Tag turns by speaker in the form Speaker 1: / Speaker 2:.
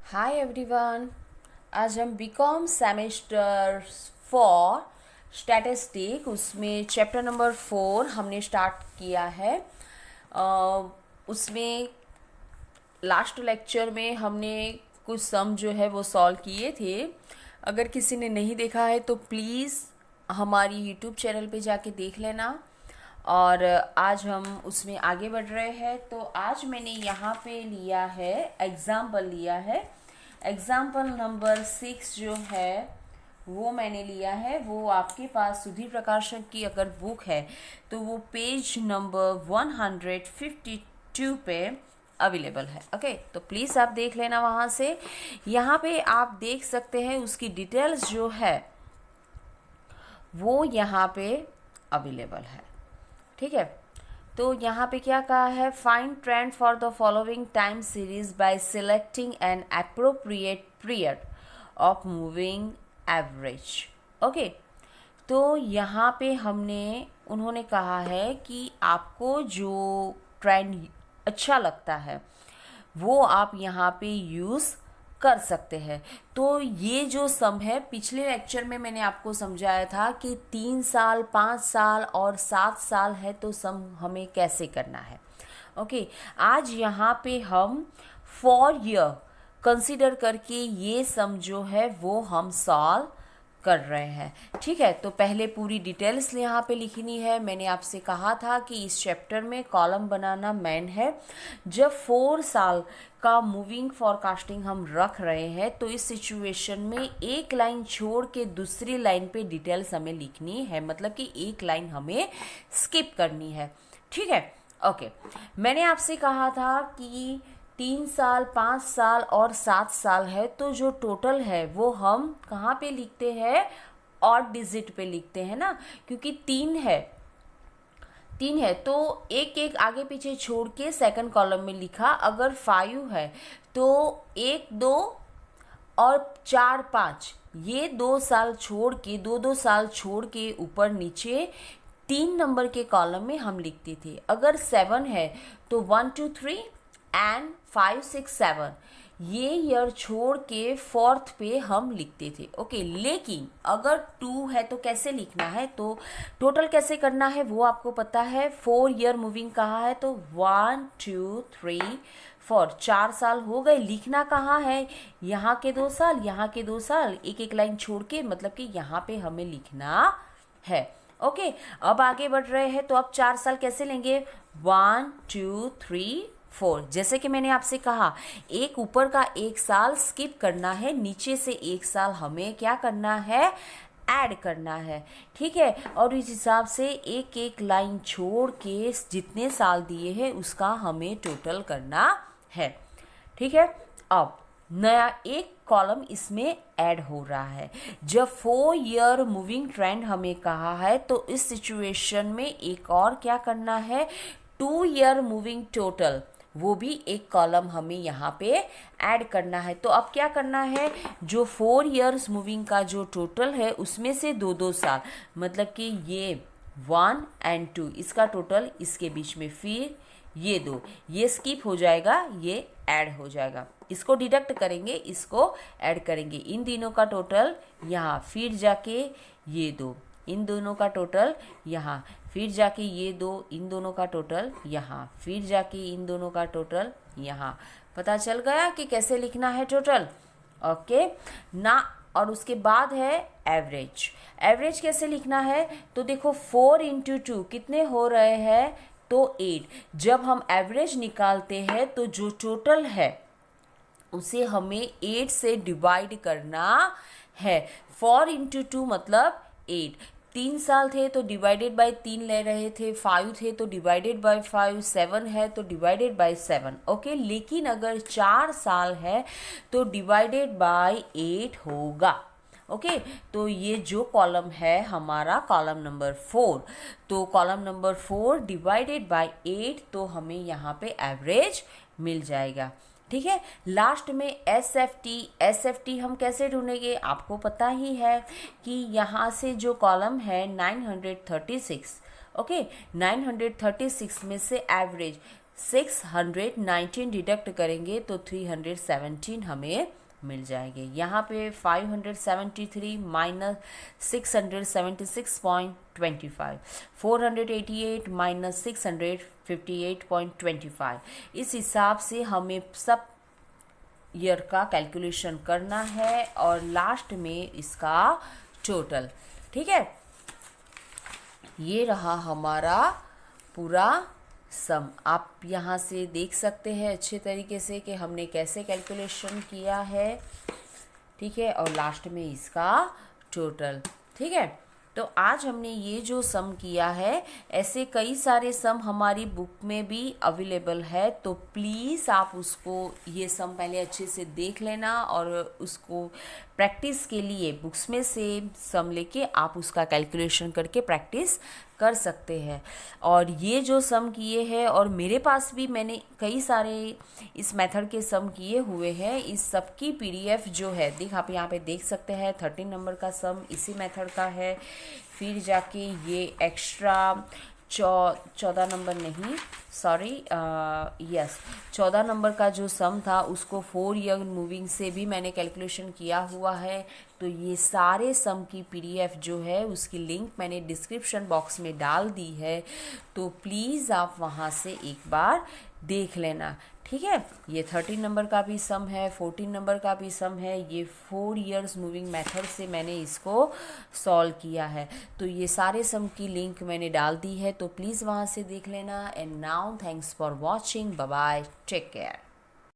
Speaker 1: Hi everyone. आज हम BCom semester 4 statistic उसमें चैप्टर नंबर 4 हमने स्टार्ट किया है। उसमें लास्ट लेक्चर में हमने कुछ सम जो है वो सॉल्व किए थे। अगर किसी ने नहीं देखा है तो प्लीज़ हमारी यूट्यूब चैनल पे जाके देख लेना। और आज हम उसमें आगे बढ़ रहे हैं। तो आज मैंने यहाँ पे लिया है एग्जाम्पल नंबर 6 जो है वो मैंने लिया है। वो आपके पास सुधीर प्रकाशन की अगर बुक है तो वो पेज नंबर 152 पे अवेलेबल है। ओके, तो प्लीज़ आप देख लेना वहाँ से। यहाँ पे आप देख सकते हैं उसकी डिटेल्स जो है वो यहाँ पे अवेलेबल है। ठीक है, तो यहाँ पे क्या कहा है, find trend for the following time series by selecting N appropriate period of moving average. Okay, तो यहाँ पे उन्होंने कहा है कि आपको जो ट्रेंड अच्छा लगता है वो आप यहाँ पे यूज़ कर सकते हैं। तो ये जो सम है पिछले लेक्चर में मैंने आपको समझाया था कि 3 साल, 5 साल और 7 साल है तो सम हमें कैसे करना है। ओके, आज यहाँ पे हम 4 ईयर कंसीडर करके ये सम जो है वो हम सॉल्व कर रहे हैं। ठीक है, तो पहले पूरी डिटेल्स यहाँ पे लिखनी है। मैंने आपसे कहा था कि इस चैप्टर में कॉलम बनाना मेन है। जब 4 साल का मूविंग फॉरकास्टिंग हम रख रहे हैं तो इस सिचुएशन में एक लाइन छोड़ के दूसरी लाइन पे डिटेल्स हमें लिखनी है, मतलब कि एक लाइन हमें स्किप करनी है। ठीक है, ओके। मैंने आपसे कहा था कि 3 साल, 5 साल और 7 साल है तो जो टोटल है वो हम कहाँ पे लिखते हैं, ऑड डिजिट पे लिखते हैं ना, क्योंकि 3 है तो एक एक आगे पीछे छोड़ के सेकंड कॉलम में लिखा। अगर 5 है तो 1, 2 और 4, 5 ये 2 साल छोड़ के 2 साल छोड़ के ऊपर नीचे 3 नंबर के कॉलम में हम लिखते थे। अगर 7 है तो 1, 2, 3 एंड 5, 6, 7 ये ईयर छोड़ के 4th पे हम लिखते थे। ओके, लेकिन अगर 2 है तो कैसे लिखना है, तो टोटल कैसे करना है वो आपको पता है। 4 ईयर मूविंग कहा है तो 1, 2, 3, 4 4 साल हो गए। लिखना कहाँ है, यहाँ के 2 साल, यहाँ के 2 साल, एक एक लाइन छोड़ के, मतलब कि यहाँ पे हमें लिखना है। ओके, अब आगे बढ़ रहे हैं तो अब 4 साल कैसे लेंगे, 1, 2, 3, 4। जैसे कि मैंने आपसे कहा एक ऊपर का 1 साल स्किप करना है, नीचे से 1 साल हमें क्या करना है, ऐड करना है। ठीक है, और इस हिसाब से एक एक लाइन छोड़ के जितने साल दिए हैं उसका हमें टोटल करना है। ठीक है, अब नया एक कॉलम इसमें ऐड हो रहा है। जब 4 ईयर मूविंग ट्रेंड हमें कहा है तो इस सिचुएशन में एक और क्या करना है, 2 ईयर मूविंग टोटल, वो भी एक कॉलम हमें यहाँ पे ऐड करना है। तो अब क्या करना है, जो 4 ईयर्स मूविंग का जो टोटल है उसमें से 2-2 साल, मतलब कि ये 1 एंड 2 इसका टोटल इसके बीच में, फिर ये 2 ये स्किप हो जाएगा, ये ऐड हो जाएगा। इसको डिडक्ट करेंगे, इसको ऐड करेंगे। इन तीनों का टोटल यहाँ, फिर जाके ये 2, इन दोनों का टोटल यहाँ, फिर जाके ये 2, इन दोनों का टोटल यहाँ, फिर जाके इन दोनों का टोटल यहाँ। पता चल गया कि कैसे लिखना है टोटल। ओके ना, और उसके बाद है एवरेज। एवरेज कैसे लिखना है, तो देखो 4 × 2 कितने हो रहे हैं, तो 8। जब हम एवरेज निकालते हैं तो जो टोटल है उसे हमें 8 से डिवाइड करना है। 4 × 2 मतलब 8। 3 साल थे तो डिवाइडेड बाय 3 ले रहे थे, 5 थे तो डिवाइडेड बाय 5, 7 है तो डिवाइडेड बाय 7। ओके, लेकिन अगर 4 साल है तो डिवाइडेड बाय 8 होगा। ओके, तो ये जो कॉलम है हमारा कॉलम नंबर 4, तो कॉलम नंबर 4 डिवाइडेड बाय 8, तो हमें यहाँ पे एवरेज मिल जाएगा। ठीक है, लास्ट में एस एफ टी हम कैसे ढूंढेंगे, आपको पता ही है कि यहाँ से जो कॉलम है 936, ओके 936 में से एवरेज 619 डिडक्ट करेंगे तो 317 हमें मिल जाएंगे। यहाँ पे 573 माइनस 676.25, 488 माइनस 658.25। इस हिसाब से हमें सब ईयर का कैलकुलेशन करना है और लास्ट में इसका टोटल। ठीक है, ये रहा हमारा पूरा सम। आप यहाँ से देख सकते हैं अच्छे तरीके से कि हमने कैसे कैलकुलेशन किया है। ठीक है, और लास्ट में इसका टोटल। ठीक है, तो आज हमने ये जो सम किया है, ऐसे कई सारे सम हमारी बुक में भी अवेलेबल है, तो प्लीज़ आप उसको ये सम पहले अच्छे से देख लेना और उसको प्रैक्टिस के लिए बुक्स में से सम लेके आप उसका कैलकुलेशन करके प्रैक्टिस कर सकते हैं। और ये जो सम किए हैं, और मेरे पास भी मैंने कई सारे इस मेथड के सम किए हुए हैं, इस सब की पीडीएफ जो है आप यहाँ पे देख सकते हैं। 13 नंबर का सम इसी मेथड का है। फिर जाके ये एक्स्ट्रा 14 नंबर नहीं, सॉरी, यस 14 नंबर का जो सम था उसको 4 ईयर मूविंग से भी मैंने कैलकुलेशन किया हुआ है। तो ये सारे सम की पीडीएफ जो है उसकी लिंक मैंने डिस्क्रिप्शन बॉक्स में डाल दी है, तो प्लीज़ आप वहाँ से एक बार देख लेना। ठीक है, ये 13 नंबर का भी सम है, 14 नंबर का भी सम है। ये 4 इयर्स मूविंग मेथड से मैंने इसको सॉल्व किया है, तो ये सारे सम की लिंक मैंने डाल दी है, तो प्लीज़ वहाँ से देख लेना। And now thanks for watching, bye bye, take care.